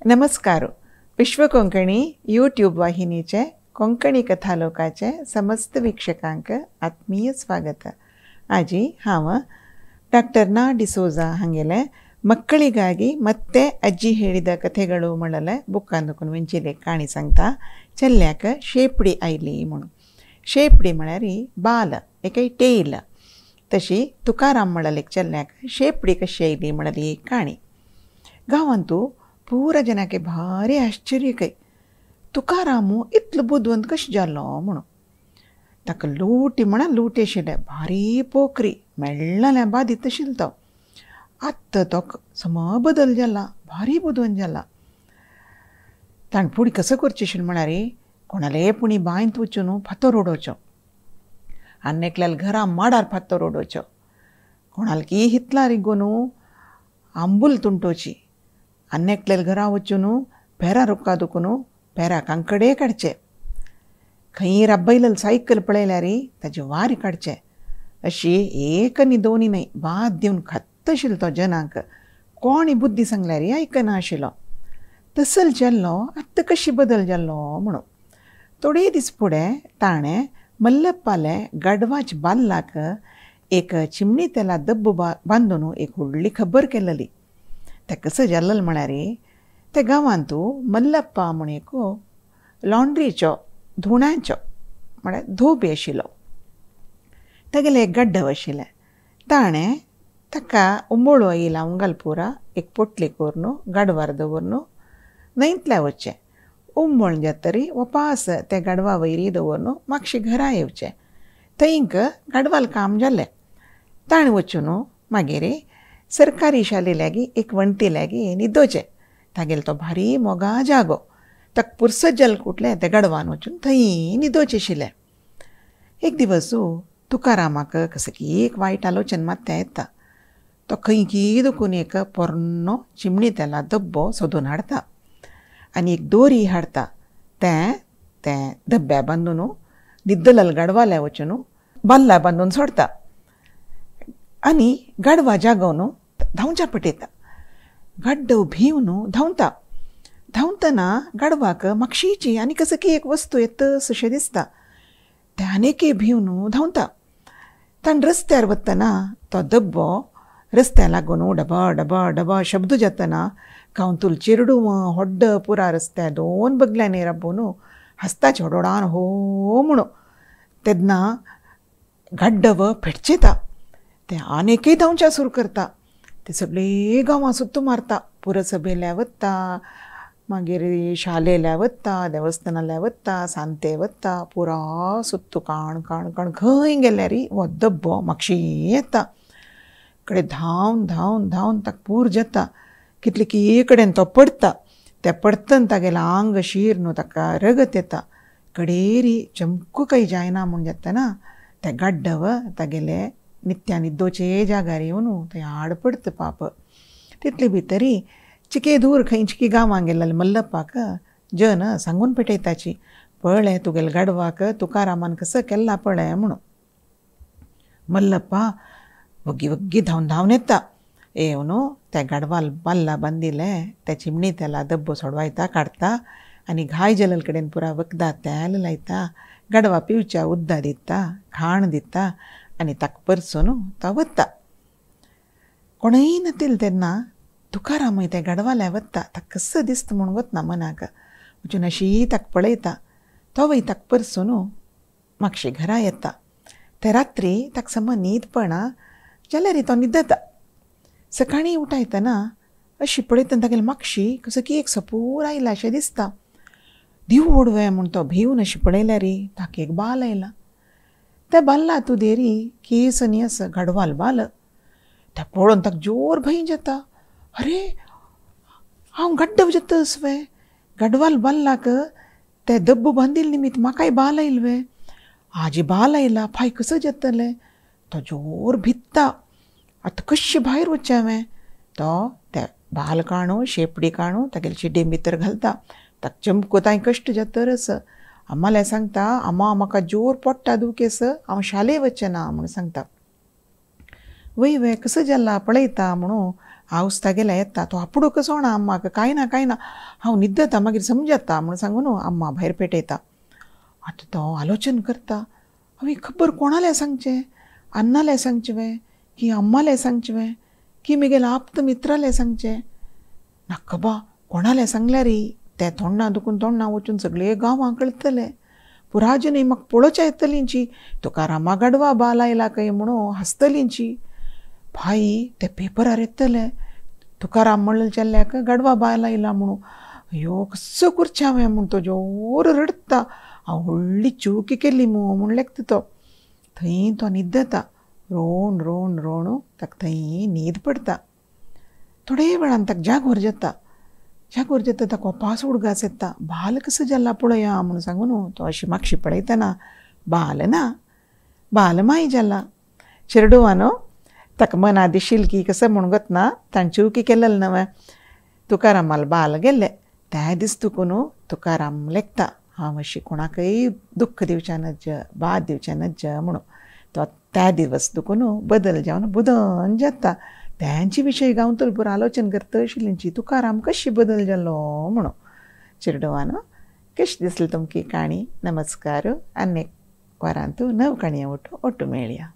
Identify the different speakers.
Speaker 1: नमस्कार. विश्व कोंकणी यूट्यूब वाहिनीचे कोंकणी कथालोकाचे समस्त वीक्षकांक आत्मीय स्वागत. आजी हांव ಡಾಕ್ಟರ್ ನಾ ಡಿಸೋಜಾ ಹಾಗೆಲೆ ಮಕ್ಕಳಿಗಾಗಿ ಮತ್ತೆ ಅಜ್ಜಿ ಹೇಳಿದ ಕಥೆಗಳು ಮಳಲೆ ಬುಕ್ ಅಂದುಕೊಂಡು ವೆಂಚಿಲೆ ಕಾಣಿ ಸಂಗ್ತಾ ಚೆಲ್ಯಾಕ ಶೇಪಡಿ ಐಲಿ म्हणून शेपडी म्हळ्यार बाल एके टेल तशी तुकाराम म्हणलेक चल्ल्याक शेपडी कशी आयली म्हणली काणी. गांवांतू पूरा जनाके भारी आश्चर्य कय तुकारामू इतलो बुदवंत कशें जालो म्हणून. ताका लूटी म्हणा लूटी आशिल्ले भारी पोखरी मेळ्ळाल्या बादीत आशिल्लो तो. आत्ता तो सम बदल जाला भारी बुदवंत जाला. ताणें फुडें कसो करचें आशिल्लें म्हळ्यार कोणाले पुणी बांयंत वचून फातर उडोवचो, आन्नेकल्याल घरा माडार फातर उडोवचो, कोणालकी हितलार इगोन आंबूल तुंटोवची, आन्नेकल्याल घरा वचून पेरा रुक्का दुखून पेरा कांकडे काडचे, खंय राबयलेली सायकल पळयल्यार ताचे वारी काडचे. अशी एक न्ही दोनी न्हय बाद दिवन खत्त आशिल्लो तो जनांक. कोणी बुद्धी सांगल्यार आयकना आशिल्लो. तसल जाल्लो आत्ता कशी बदल जाल्लो म्हणून. थोडे दीस फुडें ताणें मल्लप्पाले गाडवाच्या बाल्लाक एक चिमणी तेला दब्ब बांदून एक व्हडली खबर केल्ली. तें कसो जाल्लो म्हळ्यार ते गांवांतू मल्लप्पा म्हूण एक लॉन्ड्रीचो धुण्याचो म्हळ्यार धोबी आशिल्लो. तेगेलें एक गड्डव आशिल्लें. ताणें ताका उमळो येयला उंगलपुरा एक पोटली करून गाडवार दवरून न्हंयतल्या वचचें. उमळ जातरी वपास त्या गाडवा वयरी दवरून मातशें घरा येवचें. थंयक गाडवाल काम जालें. ताणें वचून मागीर सरकारी शाले लागीं एक वण्टी लागीं न्हिदोवचें. तागेलो तो भारी मोगा जागो. ताका पुरसत जालें कुटलें त्या गाडवान वचून थंय न्हिदोवचें आशिल्लें. एक दिवस तुकारामाक कसकी एक वायट आलोचन मात्या येता. तो खंय की दुखून एक पोरनो चिमणी तेला दब्बो सोदून हाडटा आनी एक दोरी हाडटा. तें दब्ब्या बांदून न्हिदलेल्या गाडवाल्या वचून बाल्ला बांदून सोडटा आनी गाडवा जागोवन धांवच्या पटयता. गाड्डव भिवन धांवता. धांवतना गाडवाक मागशीची आनी कसकी एक वस्तू येतस अशें दिसता. तें आनेकय भिवन धांवता. ताणें रस्त्यार वतना तो दब्बो रस्त्या लागून डबा डबा डबा शब्द जातना कावंतूल चिरडू होड्ड पुरा रस्त्या दोन बगल्यांनी राबून हसता चोडोडान हो म्हणून तेन्ना गाड्डव फेटचेता. तें आनेकय धांवच्या सुरू करता. ते सगळे गांवां सुत्त मारता. पुरसभेल्या वता, मागीर शालेल्या वता, देवस्थानाल्या वता, सांते वता, पुरा सुत्त काण काण काण खंय गेल्यार हो दब्बो मागशी येता. कडेन धांवन धांवन धांवन ताका पूर जाता. कितले की एक कडेन तो पडटा. त्या पडटन तागेलें आंग शीर न्हू ताका रगत येता. कडेरी चमकू काही जायना म्हूण जातना ते गाड्डव तागेले नित्या न्हिदोवचे जाग्यार येवन थंय आड पडता पाप. तितले भितरी चिके दूर खंयची गांवां गेल्ले मल्लप्पाक जन सांगून पेटयताची पळय तुगेले गाडवाक तुकारामान कसो केल्ला पळय म्हणून. मल्लप्पा वग्गी वग्गी धांवन धांवन येता. येवन त्या गाडवाल बाल्ला बांदिले त्या चिमणी तेला दब्बो सोडवायता काडटा आनी घाय जलल कडेन पुरा वखदां तेल लायता. गाडवा पिवच्या उद्दां दिता, खाण दिता आनी ताका परसून तो वता. कोणय नातिल तेन्ना तुकारामय त्या गाडवाल्या वता. ताका कसो दिसता म्हूण वतना मनाक वचून अशी ताका पळयता. तोवय ताका परसून मातशें घरा येता. ते रात्री ताका समज न्हीद पडना जाल्यार तो न्हिदता. सकाळीं उठयतना अशी पळयतना तागेली मागशी कसो की एक सपूर आयला अशें दिसता. दिव ओडवे म्हूण तो भिवन अशी पळयल्यार ताका एक बाल आयला. त्या बाल्ला तुदेरी केस नियस गाडवाल बाल. तें पळोवन ताका जोर भंय जाता. अरे हांव गाड्डव जातस वे. गाडवाल बाल्लाक ते दब्ब बांदिल्ले निमित्त म्हाकाय बाल आयले वे. आजी बाल आयला फाय कसो जातलें. तो जोर भित्ता. आतां कशें भायर वचचें हांवें. तो तें बाल काणू शेपडी काणू तागेले चिड्डे भितर घालता. ताका चमकोताय कश्ट जातरच आम्हाले सांगता आम्हा म्हाका जोर पडटा दुखेस हांव शाले वचचें ना म्हूण सांगता. वय वे कसो जाला पळयता म्हणून हांव गेल्यार येता तो आपुडू कसो ना अम्माक कांय ना हांव न्हिदता मागीर समजता म्हूण सांगून अम्मा भायर पेटयता. आतां तो आलोचन करता हांवें खबर कोणाले सांगचें, अन्नाले सांगचें की अम्माले सांगचें की म्हगेले आप्त मित्राले सांगचें. नाका बा कोणाले सांगल्यार ते तोंडां दुखून तोंडां वचून सगळे गांवां कळटले. पुराजनय म्हाका पळोवच्या येतलींची तुकारामा गाडवा बाल आयला काय म्हणून हसतलींची. भाई ते पेपरार येतले तुकाराम म्हणलें चेल्ल्याक गाडवा बाल आयला म्हणून. अयो कसो करचें हांवें म्हूण तो जोर रडता. हांव व्हडली चूक केली म्हूण लेखता तो. थंय तो न्हिदता रोवन रोवन रोवन ताका थंय न्हीद पडटा. थोडे वेळान ताका जागोर जाता ताका वापास उडगास येता. बाल कसो जाल्ला पळया म्हूण सांगून तो अशी म्हाक्षी पळयतना बाल ना बाल माय जाला. चेडवानो ताका मना दिशिल्ल की कसं म्हूण वतना ताणें चुकी केलेलें नवें. तुकारामाल बाल गेल्ले त्या दीस तुकून तुकाराम लेखता हांव अशी कोणाकय दुख्ख दिवचें नज बाद दिवचें नज म्हणून. तो त्या दिवस दुखून बदल जावन बुदन जाता. त्यांची विशय गांव तलपूर आलोचन करता आशिल्लींची तुकाराम कशी बदल जालो म्हणून. चेडवानो कशी दिसली तुमकी काणी. नमस्कार. आनी एक वरांतू नव काणये ओटू मेळया.